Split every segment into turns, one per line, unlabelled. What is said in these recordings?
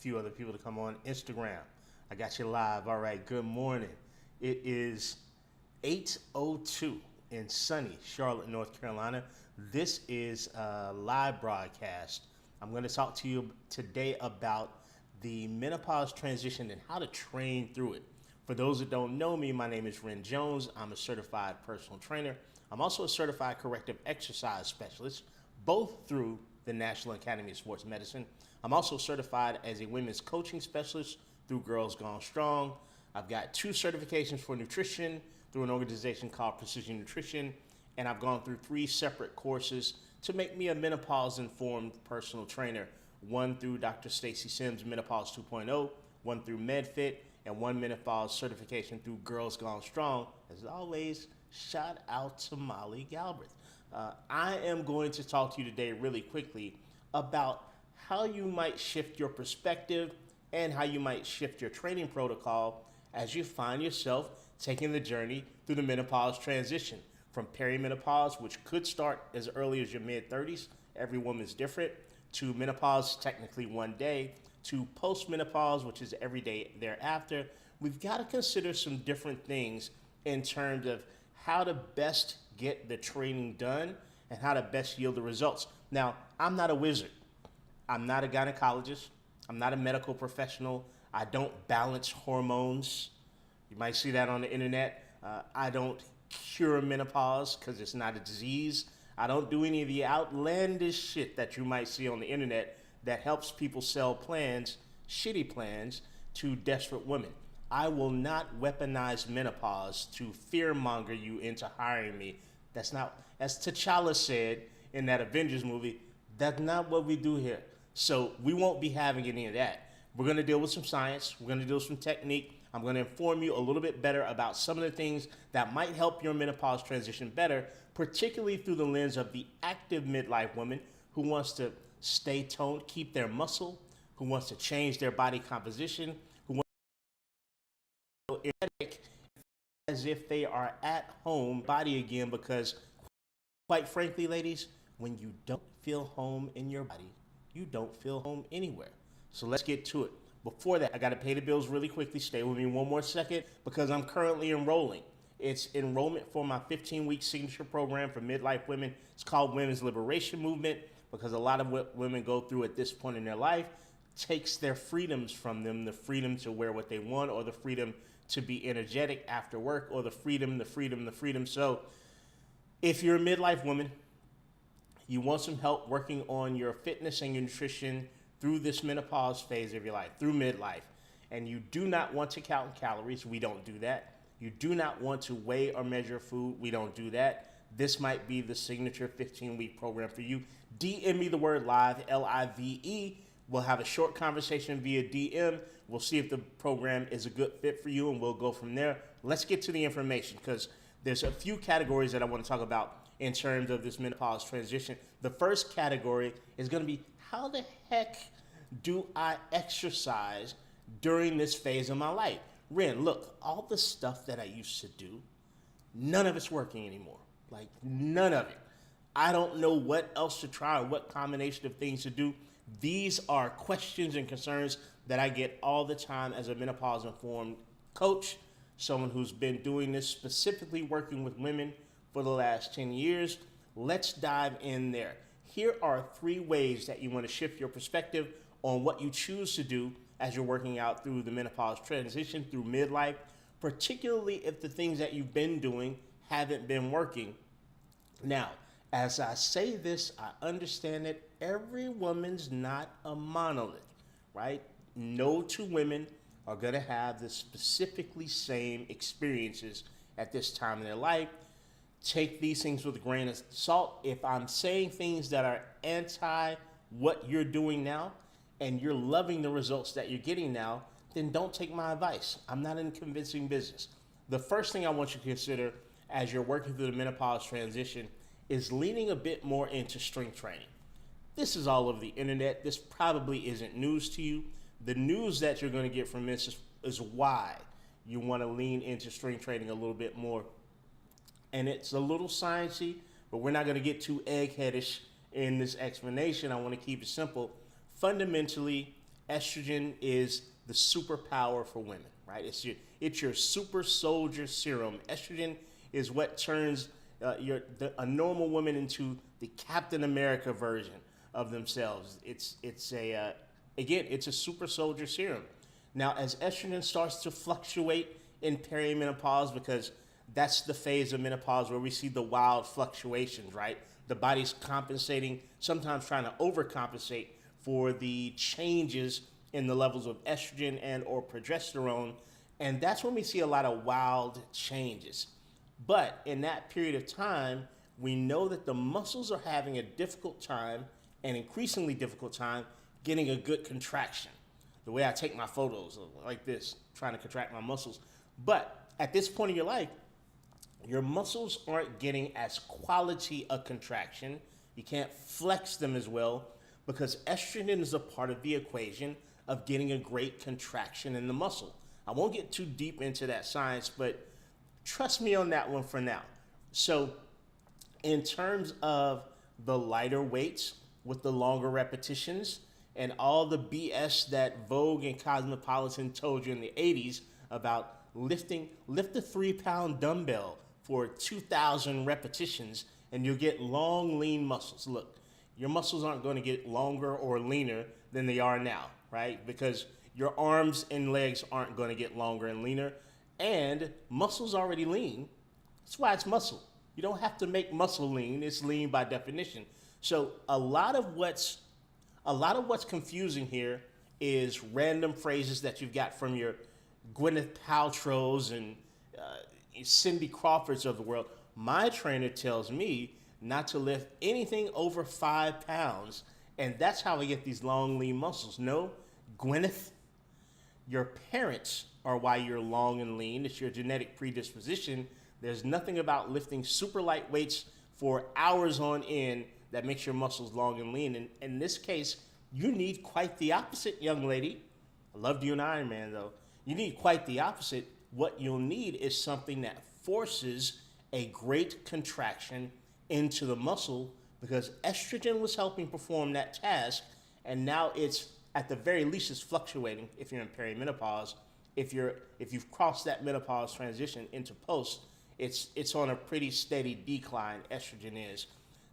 few other people to come on Instagram. I got you live. All right, good morning. It is 8:02 in sunny Charlotte, North Carolina. This is a live broadcast. I'm going to talk to you today about the menopause transition and how to train through it. For those that don't know me, my name is Ren Jones. I'm a certified personal trainer. I'm also a certified corrective exercise specialist, both through the National Academy of Sports Medicine. I'm also certified as a women's coaching specialist through Girls Gone Strong. I've got 2 certifications for nutrition through an organization called Precision Nutrition, and I've gone through 3 separate courses to make me a menopause-informed personal trainer. One through Dr. Stacy Sims' Menopause 2.0, one through MedFit, and 1 menopause certification through Girls Gone Strong. As always, shout out to Molly Galbraith. I am going to talk to you today really quickly about how you might shift your perspective and how you might shift your training protocol as you find yourself taking the journey through the menopause transition. From perimenopause, which could start as early as your mid-30s, every woman's different, to menopause, technically one day, to postmenopause, which is every day thereafter. We've got to consider some different things in terms of how to best get the training done and how to best yield the results. Now, I'm not a wizard. I'm not a gynecologist. I'm not a medical professional. I don't balance hormones. You might see that on the internet. I don't cure menopause because it's not a disease. I don't do any of the outlandish shit that you might see on the internet that helps people sell plans, shitty plans, to desperate women. I will not weaponize menopause to fearmonger you into hiring me. That's not, as T'Challa said in that Avengers movie, that's not what we do here. So we won't be having any of that. We're gonna deal with some science, we're gonna deal with some technique. I'm gonna inform you a little bit better about some of the things that might help your menopause transition better, particularly through the lens of the active midlife woman who wants to stay toned, keep their muscle, who wants to change their body composition, who wants to feel energetic as if they are at home body again, because quite frankly, ladies, when you don't feel home in your body, you don't feel home anywhere. So let's get to it. Before that, I got to pay the bills really quickly. Stay with me one more second because I'm currently enrolling. It's enrollment for my 15-week signature program for midlife women. It's called Women's Liberation Movement because a lot of what women go through at this point in their life takes their freedoms from them, the freedom to wear what they want, or the freedom to be energetic after work, or the freedom. So if you're a midlife woman, you want some help working on your fitness and your nutrition through this menopause phase of your life, through midlife, and you do not want to count calories, we don't do that. You do not want to weigh or measure food, we don't do that. This might be the signature 15-week program for you. DM me the word live, L-I-V-E. We'll have a short conversation via DM. We'll see if the program is a good fit for you, and we'll go from there. Let's get to the information, because there's a few categories that I want to talk about in terms of this menopause transition. The first category is going to be, how the heck do I exercise during this phase of my life? Ren, look, all the stuff that I used to do, none of it's working anymore. Like, none of it. I don't know what else to try or what combination of things to do. These are questions and concerns that I get all the time as a menopause-informed coach, someone who's been doing this, specifically working with women for the last 10 years. Let's dive in there. Here are 3 ways that you want to shift your perspective on what you choose to do as you're working out through the menopause transition, through midlife, particularly if the things that you've been doing haven't been working. Now, as I say this, I understand that every woman's not a monolith, right? No 2 women are gonna have the specifically same experiences at this time in their life. Take these things with a grain of salt. If I'm saying things that are anti what you're doing now and you're loving the results that you're getting now, then don't take my advice. I'm not in convincing business. The first thing I want you to consider as you're working through the menopause transition is leaning a bit more into strength training. This is all over the internet. This probably isn't news to you. The news that you're going to get from this is why you want to lean into strength training a little bit more. And it's a little sciencey, but we're not going to get too eggheadish in this explanation. I want to keep it simple. Fundamentally, estrogen is the superpower for women, right? It's your super soldier serum. Estrogen is what turns a normal woman into the Captain America version of themselves. It's a super soldier serum. Now, as estrogen starts to fluctuate in perimenopause, because that's the phase of menopause where we see the wild fluctuations, right? The body's compensating, sometimes trying to overcompensate for the changes in the levels of estrogen and or progesterone. And that's when we see a lot of wild changes. But in that period of time, we know that the muscles are having a difficult time, an increasingly difficult time, getting a good contraction. The way I take my photos, like this, trying to contract my muscles. But at this point in your life, your muscles aren't getting as quality a contraction. You can't flex them as well because estrogen is a part of the equation of getting a great contraction in the muscle. I won't get too deep into that science, but trust me on that one for now. So in terms of the lighter weights with the longer repetitions and all the BS that Vogue and Cosmopolitan told you in the 80s about lift a 3-pound dumbbell for 2,000 repetitions and you'll get long, lean muscles. Look, your muscles aren't going to get longer or leaner than they are now, right? Because your arms and legs aren't going to get longer and leaner, and muscle's already lean. That's why it's muscle. You don't have to make muscle lean. It's lean by definition. So a lot of what's confusing here is random phrases that you've got from your Gwyneth Paltrow's and Cindy Crawford's of the world. My trainer tells me not to lift anything over 5 pounds, and that's how I get these long, lean muscles. No, Gwyneth, your parents are why you're long and lean. It's your genetic predisposition. There's nothing about lifting super light weights for hours on end that makes your muscles long and lean. And in this case, you need quite the opposite, young lady. I loved you in Iron Man, though. You need quite the opposite. What you'll need is something that forces a great contraction into the muscle because estrogen was helping perform that task, and now it's, at the very least, it's fluctuating if you're in perimenopause. If you've crossed that menopause transition into post, it's on a pretty steady decline, estrogen is.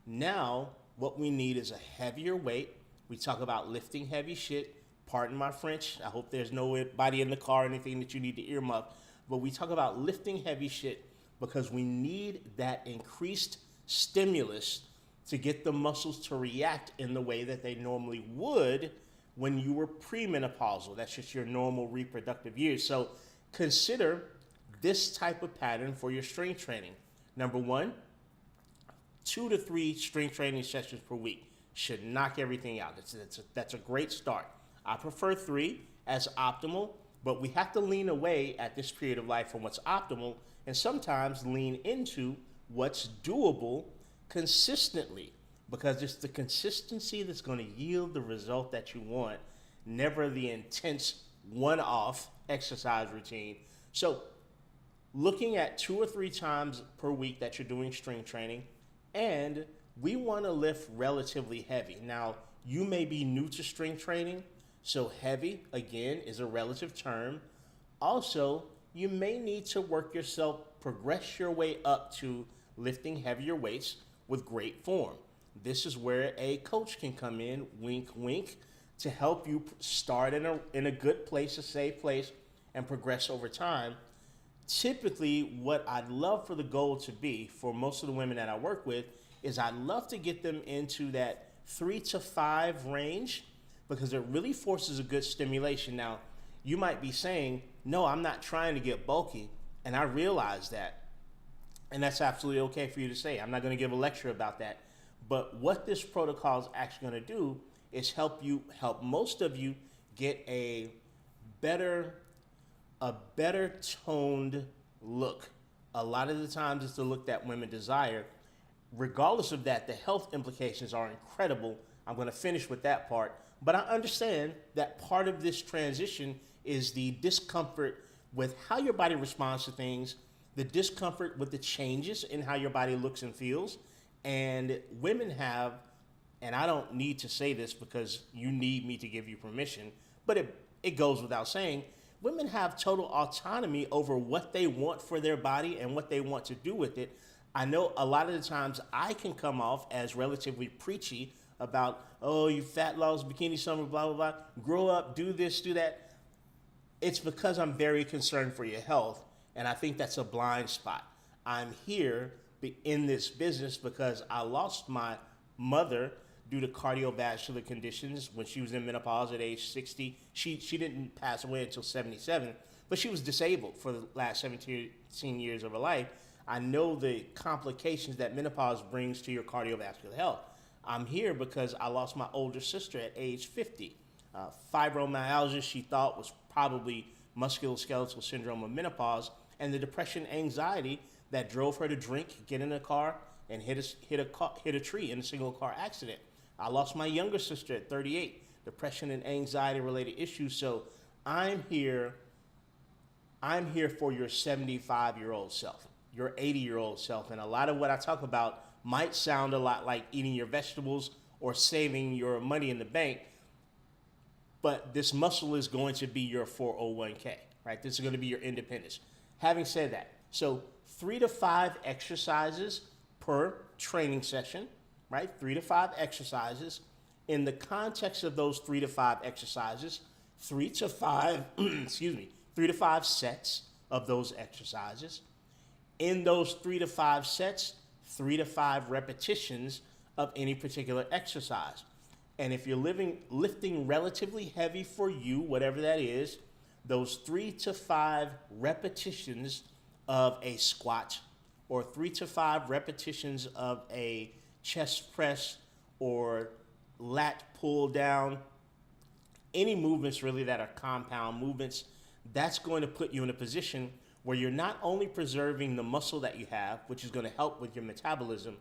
Now, what we need is a heavier weight. We talk about lifting heavy shit. Pardon my French. I hope there's nobody in the car or anything that you need to earmuff. But we talk about lifting heavy shit because we need that increased stimulus to get the muscles to react in the way that they normally would when you were premenopausal. That's just your normal reproductive years. So consider this type of pattern for your strength training. Number one, 2 to 3 strength training sessions per week should knock everything out. That's a great start. I prefer 3 as optimal, but we have to lean away at this period of life from what's optimal and sometimes lean into what's doable consistently, because it's the consistency that's going to yield the result that you want, never the intense one-off exercise routine. So looking at 2 or 3 times per week that you're doing strength training, and we want to lift relatively heavy. Now, you may be new to strength training, so heavy, again, is a relative term. Also, you may need to work yourself, progress your way up to lifting heavier weights with great form. This is where a coach can come in, wink, wink, to help you start in a good place, a safe place, and progress over time. Typically, what I'd love for the goal to be for most of the women that I work with is I'd love to get them into that 3 to 5 range because it really forces a good stimulation. Now, you might be saying, no, I'm not trying to get bulky, and I realize that. And that's absolutely okay for you to say. I'm not going to give a lecture about that. But what this protocol is actually going to do is help most of you get a better toned look. A lot of the times it's the look that women desire. Regardless of that, the health implications are incredible. I'm going to finish with that part. But I understand that part of this transition is the discomfort with how your body responds to things, the discomfort with the changes in how your body looks and feels. And women have, and I don't need to say this because you need me to give you permission, But it goes without saying, women have total autonomy over what they want for their body and what they want to do with it. I know a lot of the times I can come off as relatively preachy about, oh, you fat lost bikini summer, blah, blah, blah. Grow up, do this, do that. It's because I'm very concerned for your health, and I think that's a blind spot. I'm here in this business because I lost my mother due to cardiovascular conditions when she was in menopause at age 60. She didn't pass away until 77, but she was disabled for the last 17 years of her life. I know the complications that menopause brings to your cardiovascular health. I'm here because I lost my older sister at age 50. Fibromyalgia, she thought, was probably musculoskeletal syndrome of menopause, and the depression, anxiety that drove her to drink, get in a car, and hit a tree in a single car accident. I lost my younger sister at 38, depression and anxiety related issues. So I'm here for your 75-year-old self, your 80-year-old self. And a lot of what I talk about might sound a lot like eating your vegetables or saving your money in the bank, but this muscle is going to be your 401k, right? This is going to be your independence. Having said that, so 3 to 5 exercises per training session, right? 3 to 5 exercises. In the context of those 3 to 5 exercises, 3 to 5, 3 to 5 sets of those exercises. In those 3 to 5 sets, 3 to 5 repetitions of any particular exercise. And if you're lifting relatively heavy for you, whatever that is, those 3 to 5 repetitions of a squat or 3 to 5 repetitions of a chest press or lat pull down, any movements really that are compound movements, that's going to put you in a position where you're not only preserving the muscle that you have, which is going to help with your metabolism,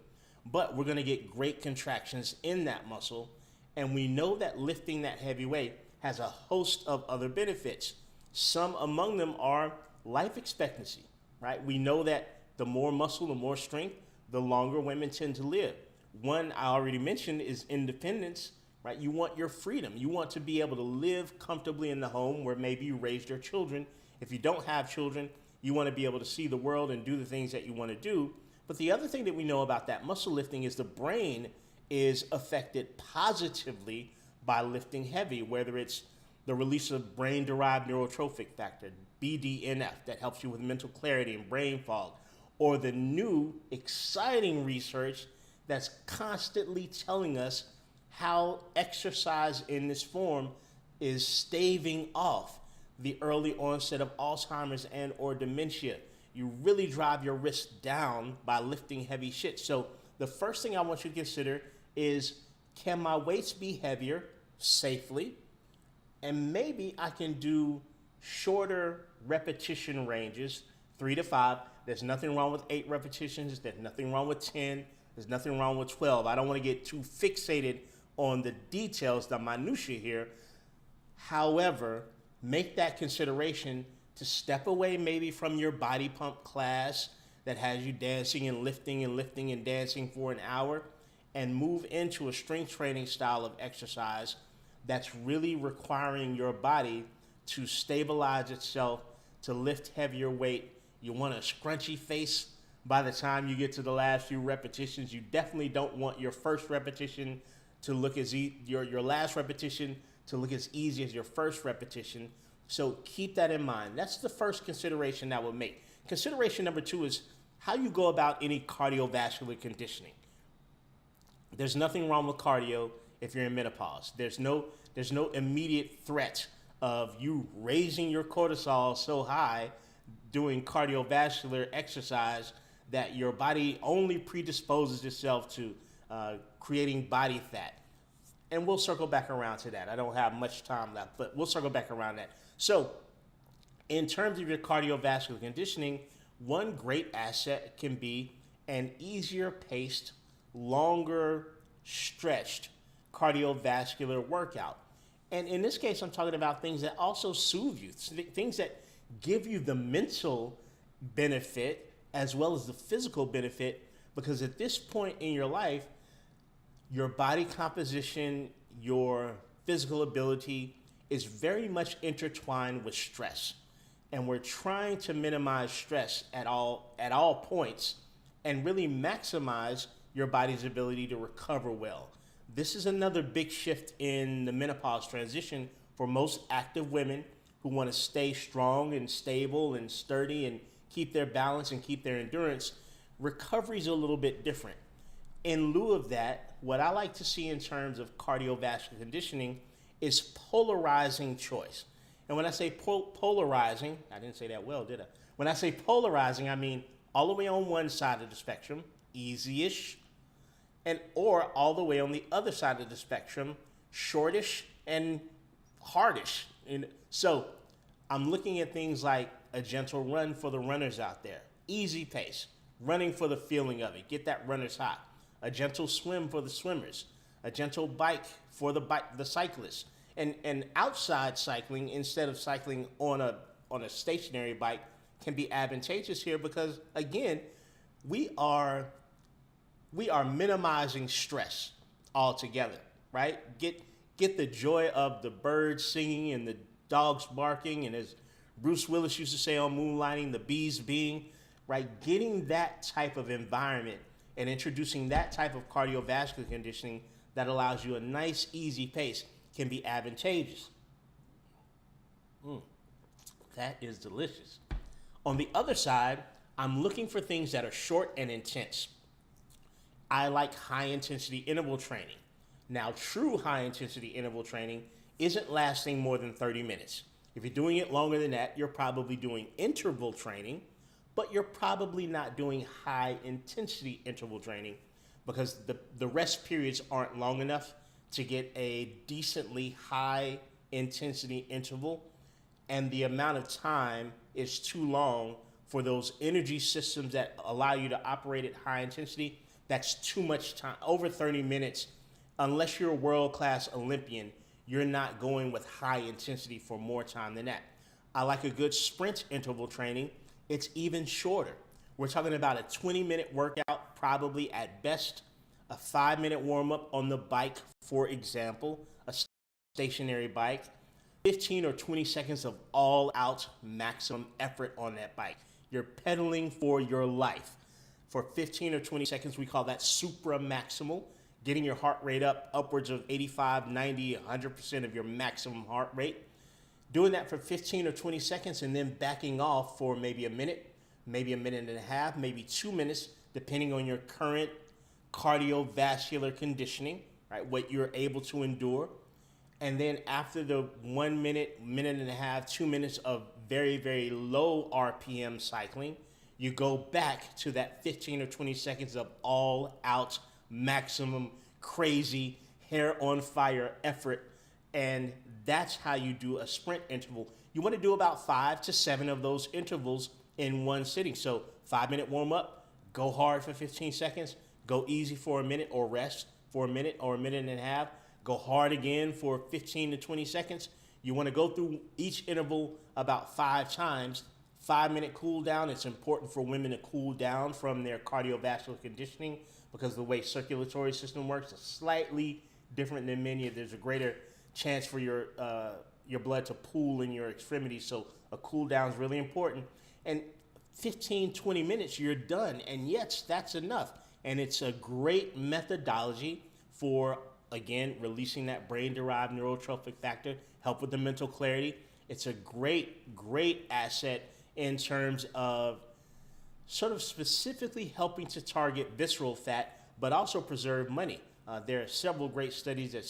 but we're going to get great contractions in that muscle. And we know that lifting that heavy weight has a host of other benefits. Some among them are life expectancy, right? We know that the more muscle, the more strength, the longer women tend to live. One I already mentioned is independence, right? You want your freedom. You want to be able to live comfortably in the home where maybe you raised your children. If you don't have children, you want to be able to see the world and do the things that you want to do. But the other thing that we know about that muscle lifting is the brain is affected positively by lifting heavy, whether it's the release of brain-derived neurotrophic factor, BDNF, that helps you with mental clarity and brain fog, or the new exciting research that's constantly telling us how exercise in this form is staving off the early onset of Alzheimer's and or dementia. You really drive your risk down by lifting heavy shit. So the first thing I want you to consider is, can my weights be heavier safely? And maybe I can do shorter repetition ranges, 3 to 5. There's nothing wrong with 8 repetitions. There's nothing wrong with 10. There's nothing wrong with 12. I don't want to get too fixated on the details, the minutiae here. However, make that consideration to step away maybe from your body pump class that has you dancing and lifting and dancing for an hour, and move into a strength training style of exercise that's really requiring your body to stabilize itself, to lift heavier weight. You want a scrunchy face by the time you get to the last few repetitions. You definitely don't want your first repetition to look as your last repetition to look as easy as your first repetition. So keep that in mind. That's the first consideration I would make. Consideration number 2 is how you go about any cardiovascular conditioning. There's nothing wrong with cardio if you're in menopause. There's no immediate threat of you raising your cortisol so high doing cardiovascular exercise that your body only predisposes itself to creating body fat. And we'll circle back around to that. I don't have much time left, but we'll circle back around that. So in terms of your cardiovascular conditioning, one great asset can be an easier paced, longer stretched cardiovascular workout. And in this case, I'm talking about things that also soothe you, things that give you the mental benefit as well as the physical benefit, because at this point in your life, your body composition, your physical ability is very much intertwined with stress. And we're trying to minimize stress at all points and really maximize your body's ability to recover well. This is another big shift in the menopause transition for most active women who want to stay strong and stable and sturdy and keep their balance and keep their endurance. Recovery is a little bit different. In lieu of that, what I like to see in terms of cardiovascular conditioning is polarizing choice. And when I say polarizing, I didn't say that well, did I? When I say polarizing, I mean all the way on one side of the spectrum, easy-ish, and or all the way on the other side of the spectrum, shortish and hardish. And so I'm looking at things like a gentle run for the runners out there, easy pace, running for the feeling of it, get that runner's high, a gentle swim for the swimmers, a gentle bike for the cyclists, and outside cycling instead of cycling on a stationary bike can be advantageous here because again, we are minimizing stress altogether, right? Get the joy of the birds singing and the dogs barking, and as Bruce Willis used to say on Moonlighting, the bees being, right? Getting that type of environment and introducing that type of cardiovascular conditioning that allows you a nice, easy pace can be advantageous. That is delicious. On the other side, I'm looking for things that are short and intense. I like high intensity interval training. Now, true high intensity interval training isn't lasting more than 30 minutes. If you're doing it longer than that, you're probably doing interval training, but you're probably not doing high intensity interval training because the rest periods aren't long enough to get a decently high intensity interval, and the amount of time is too long for those energy systems that allow you to operate at high intensity. That's too much time. Over 30 minutes, unless you're a world-class Olympian, you're not going with high intensity for more time than that. I like a good sprint interval training. It's even shorter. We're talking about a 20-minute workout, probably at best, a 5-minute warm-up on the bike, for example, a stationary bike, 15 or 20 seconds of all-out maximum effort on that bike. You're pedaling for your life. For 15 or 20 seconds, we call that supra-maximal, getting your heart rate up upwards of 85, 90, 100% of your maximum heart rate. Doing that for 15 or 20 seconds and then backing off for maybe a minute and a half, maybe 2 minutes, depending on your current cardiovascular conditioning, right? What you're able to endure. And then after the 1 minute, minute and a half, 2 minutes of very, very low RPM cycling, you go back to that 15 or 20 seconds of all out maximum crazy hair on fire effort. And that's how you do a sprint interval. You want to do about 5 to 7 of those intervals in one sitting. So 5-minute warm up, go hard for 15 seconds, go easy for a minute or rest for a minute or a minute and a half, go hard again for 15 to 20 seconds. You want to go through each interval about 5 times. 5-minute cool down. It's important for women to cool down from their cardiovascular conditioning because the way circulatory system works is slightly different than men. There's a greater chance for your blood to pool in your extremities, so a cool down is really important. And 15, 20 minutes, you're done, and yes, that's enough. And it's a great methodology for, again, releasing that brain-derived neurotrophic factor, help with the mental clarity. It's a great, great asset in terms of sort of specifically helping to target visceral fat, but also preserve money. There are several great studies that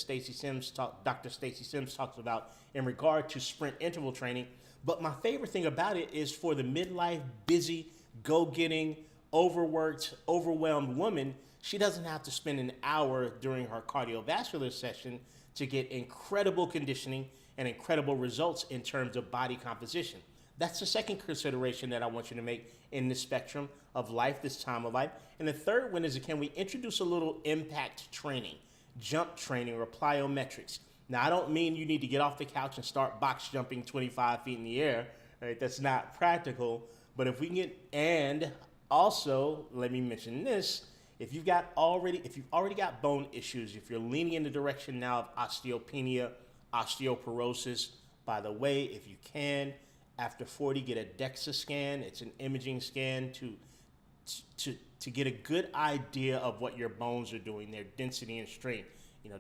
Dr. Stacy Sims talks about in regard to sprint interval training. But my favorite thing about it is for the midlife, busy, go-getting, overworked, overwhelmed woman, she doesn't have to spend an hour during her cardiovascular session to get incredible conditioning and incredible results in terms of body composition. That's the second consideration that I want you to make in this spectrum of life, this time of life. And the third one is, can we introduce a little impact training, jump training, or plyometrics? Now, I don't mean you need to get off the couch and start box jumping 25 feet in the air, right? That's not practical. But if we can get, and also, let me mention this, if you've already got bone issues, if you're leaning in the direction now of osteopenia, osteoporosis. By the way, if you can, after 40, get a DEXA scan. It's an imaging scan to get a good idea of what your bones are doing, their density and strength.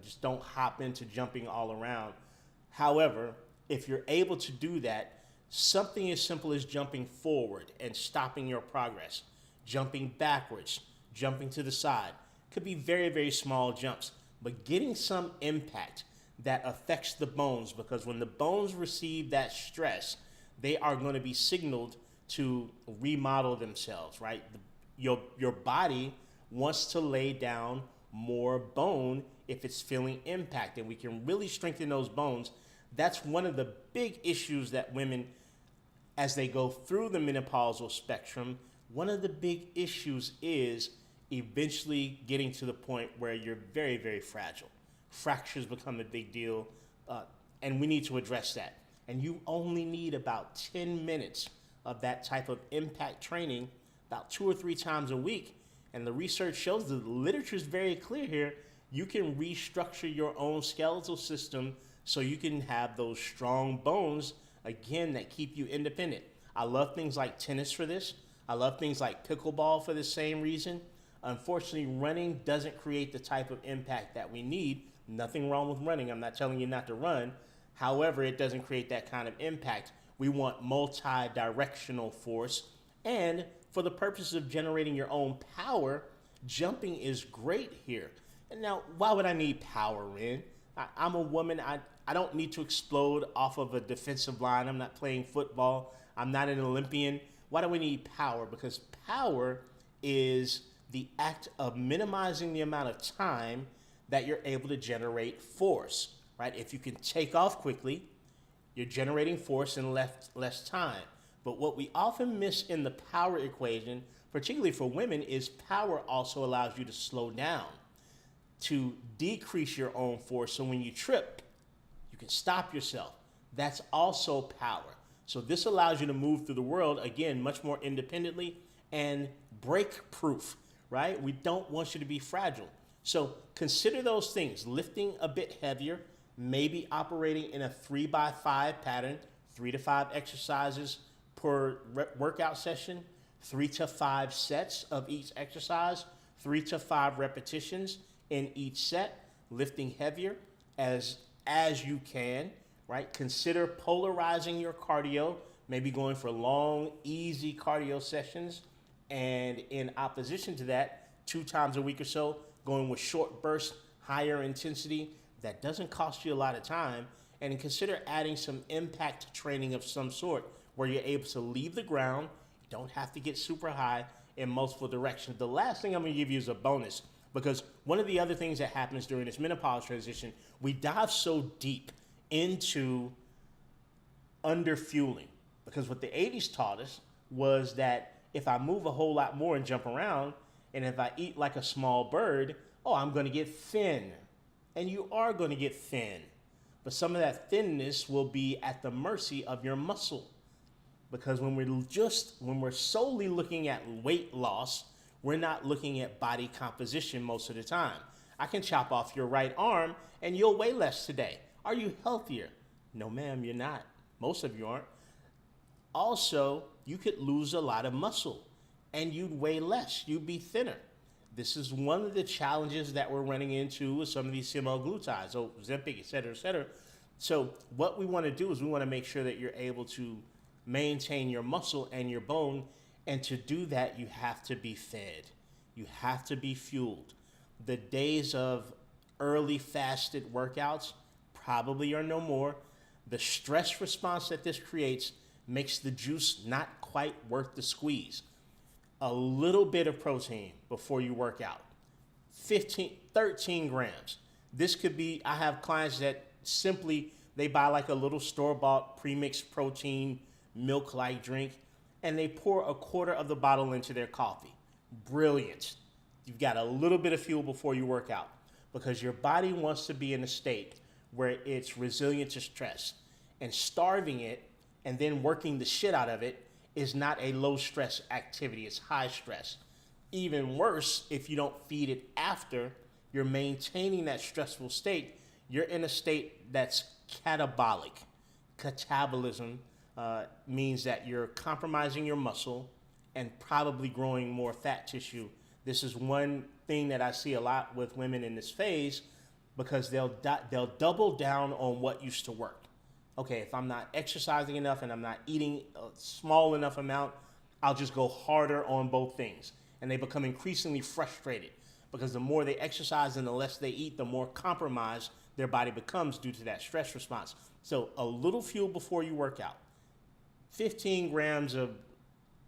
Just don't hop into jumping all around. However, if you're able to do that, something as simple as jumping forward and stopping your progress, jumping backwards, jumping to the side, could be very, very small jumps, but getting some impact that affects the bones, because when the bones receive that stress, they are going to be signaled to remodel themselves, right? Your body wants to lay down more bone if it's feeling impact, and we can really strengthen those bones. That's one of the big issues that women, as they go through the menopausal spectrum, one of the big issues is eventually getting to the point where you're very, very fragile. Fractures become a big deal, and we need to address that. And you only need about 10 minutes of that type of impact training about 2 or 3 times a week. And the research shows, the literature is very clear here, you can restructure your own skeletal system so you can have those strong bones, again, that keep you independent. I love things like tennis for this. I love things like pickleball for the same reason. Unfortunately, running doesn't create the type of impact that we need. Nothing wrong with running. I'm not telling you not to run. However, it doesn't create that kind of impact. We want multi-directional force. And for the purpose of generating your own power, jumping is great here. And now, why would I need power, Ren? I'm a woman. I don't need to explode off of a defensive line. I'm not playing football. I'm not an Olympian. Why do we need power? Because power is the act of minimizing the amount of time that you're able to generate force, right? If you can take off quickly, you're generating force in less time. But what we often miss in the power equation, particularly for women, is power also allows you to slow down, to decrease your own force. So when you trip, you can stop yourself. That's also power. So this allows you to move through the world, again, much more independently and break-proof, right? We don't want you to be fragile. So consider those things: lifting a bit heavier, maybe operating in a 3x5 pattern, 3 to 5 exercises per workout session, 3 to 5 sets of each exercise, 3 to 5 repetitions in each set, lifting heavier as you can, right? Consider polarizing your cardio, maybe going for long, easy cardio sessions, and in opposition to that, 2 times a week or so, going with short bursts, higher intensity. That doesn't cost you a lot of time. And consider adding some impact training of some sort where you're able to leave the ground. You don't have to get super high in multiple directions. The last thing I'm going to give you is a bonus, because one of the other things that happens during this menopause transition, we dive so deep into underfueling, because what the 80s taught us was that if I move a whole lot more and jump around, and if I eat like a small bird, I'm going to get thin. And you are going to get thin. But some of that thinness will be at the mercy of your muscle. Because when we're solely looking at weight loss, we're not looking at body composition most of the time. I can chop off your right arm and you'll weigh less today. Are you healthier? No, ma'am, you're not. Most of you aren't. Also, you could lose a lot of muscle and you'd weigh less. You'd be thinner. This is one of the challenges that we're running into with some of these semaglutides, Ozempic, et cetera, et cetera. So what we want to do is we want to make sure that you're able to maintain your muscle and your bone. And to do that, you have to be fed. You have to be fueled. The days of early fasted workouts probably are no more. The stress response that this creates makes the juice not quite worth the squeeze. A little bit of protein before you work out, 13 grams. This could be, I have clients that simply, they buy like a little store-bought premixed protein milk-like drink, and they pour a quarter of the bottle into their coffee. Brilliant. You've got a little bit of fuel before you work out, because your body wants to be in a state where it's resilient to stress, and starving it and then working the shit out of it is not a low stress activity, it's high stress. Even worse, if you don't feed it after, you're maintaining that stressful state, you're in a state that's catabolic. Catabolism means that you're compromising your muscle and probably growing more fat tissue. This is one thing that I see a lot with women in this phase because they'll double down on what used to work. Okay, if I'm not exercising enough and I'm not eating a small enough amount, I'll just go harder on both things. And they become increasingly frustrated because the more they exercise and the less they eat, the more compromised their body becomes due to that stress response. So a little fuel before you work out. 15 grams of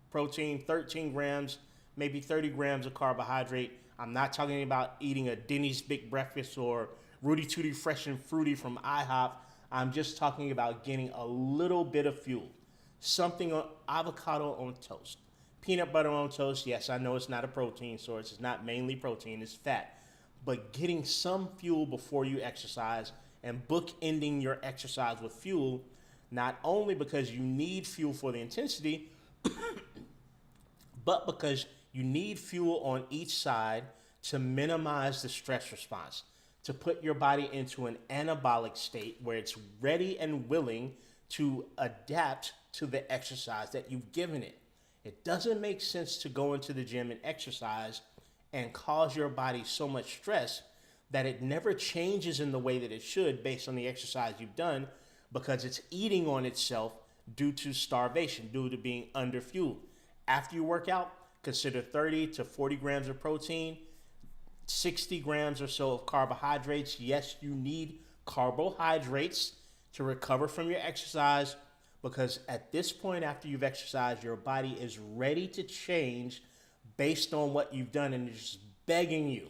protein, 13 grams, maybe 30 grams of carbohydrate. I'm not talking about eating a Denny's Big Breakfast or Rudy Tooty Fresh and Fruity from IHOP. I'm just talking about getting a little bit of fuel. Something on avocado on toast. Peanut butter on toast, yes, I know it's not a protein source. It's not mainly protein, it's fat. But getting some fuel before you exercise and bookending your exercise with fuel, not only because you need fuel for the intensity, but because you need fuel on each side to minimize the stress response, to put your body into an anabolic state where it's ready and willing to adapt to the exercise that you've given it. It doesn't make sense to go into the gym and exercise and cause your body so much stress that it never changes in the way that it should based on the exercise you've done because it's eating on itself due to starvation, due to being underfueled. After you work out, consider 30 to 40 grams of protein, 60 grams or so of carbohydrates. Yes, you need carbohydrates to recover from your exercise because at this point after you've exercised, your body is ready to change based on what you've done and it's just begging you,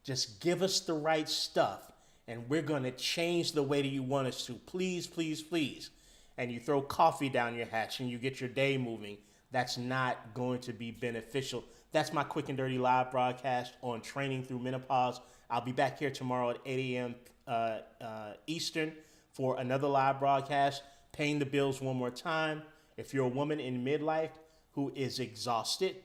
just give us the right stuff and we're going to change the way that you want us to. Please, please, please. And you throw coffee down your hatch and you get your day moving. That's not going to be beneficial. That's my quick and dirty live broadcast on training through menopause. I'll be back here tomorrow at 8 a.m. Eastern for another live broadcast. Paying the bills one more time. If you're a woman in midlife who is exhausted,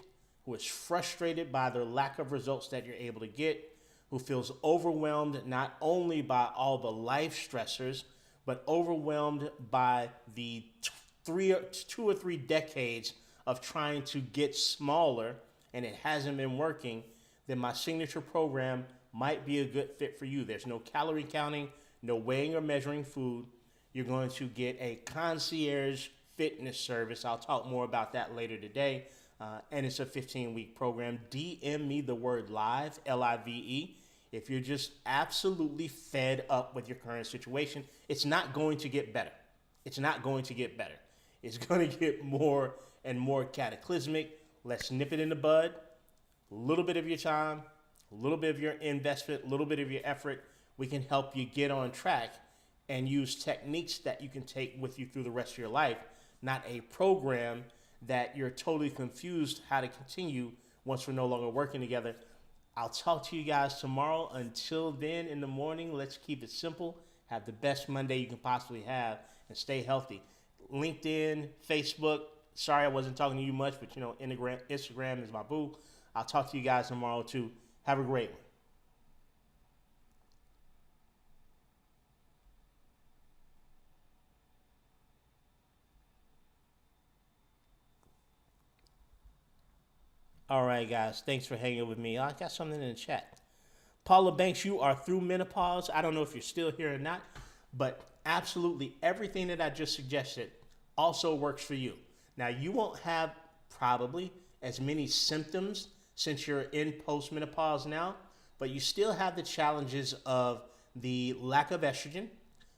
who is frustrated by the lack of results that you're able to get, who feels overwhelmed not only by all the life stressors, but overwhelmed by the 2 or 3 decades of trying to get smaller and it hasn't been working, then my signature program might be a good fit for you. There's no calorie counting, no weighing or measuring food. You're going to get a concierge fitness service. I'll talk more about that later today. And it's a 15-week program. DM me the word live, L-I-V-E. If you're just absolutely fed up with your current situation, it's not going to get better. It's not going to get better. It's going to get more and more cataclysmic. Let's nip it in the bud. A little bit of your time, a little bit of your investment, a little bit of your effort. We can help you get on track and use techniques that you can take with you through the rest of your life, not a program that you're totally confused how to continue once we're no longer working together. I'll talk to you guys tomorrow. Until then, in the morning, let's keep it simple. Have the best Monday you can possibly have and stay healthy. LinkedIn, Facebook. Sorry I wasn't talking to you much, but Instagram is my boo. I'll talk to you guys tomorrow too. Have a great one. All right, guys. Thanks for hanging with me. I got something in the chat. Paula Banks, you are through menopause. I don't know if you're still here or not, but absolutely everything that I just suggested also works for you. Now, you won't have probably as many symptoms since you're in postmenopause now, but you still have the challenges of the lack of estrogen,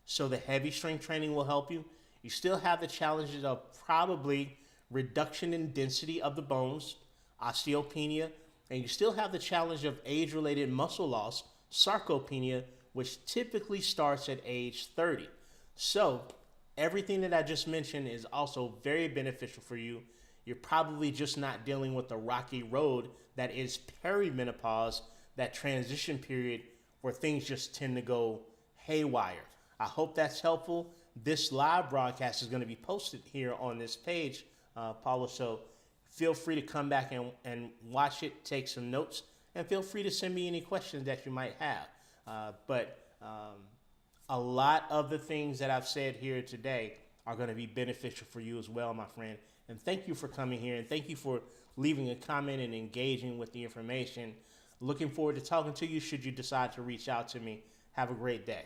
so the heavy strength training will help you. You still have the challenges of probably reduction in density of the bones, osteopenia, and you still have the challenge of age-related muscle loss, sarcopenia, which typically starts at age 30. So everything that I just mentioned is also very beneficial for you. You're probably just not dealing with the rocky road that is perimenopause, that transition period where things just tend to go haywire. I hope that's helpful. This live broadcast is going to be posted here on this page, Paula, so feel free to come back and watch it, take some notes, and feel free to send me any questions that you might have. But A lot of the things that I've said here today are going to be beneficial for you as well, my friend. And thank you for coming here, and thank you for leaving a comment and engaging with the information. Looking forward to talking to you should you decide to reach out to me. Have a great day.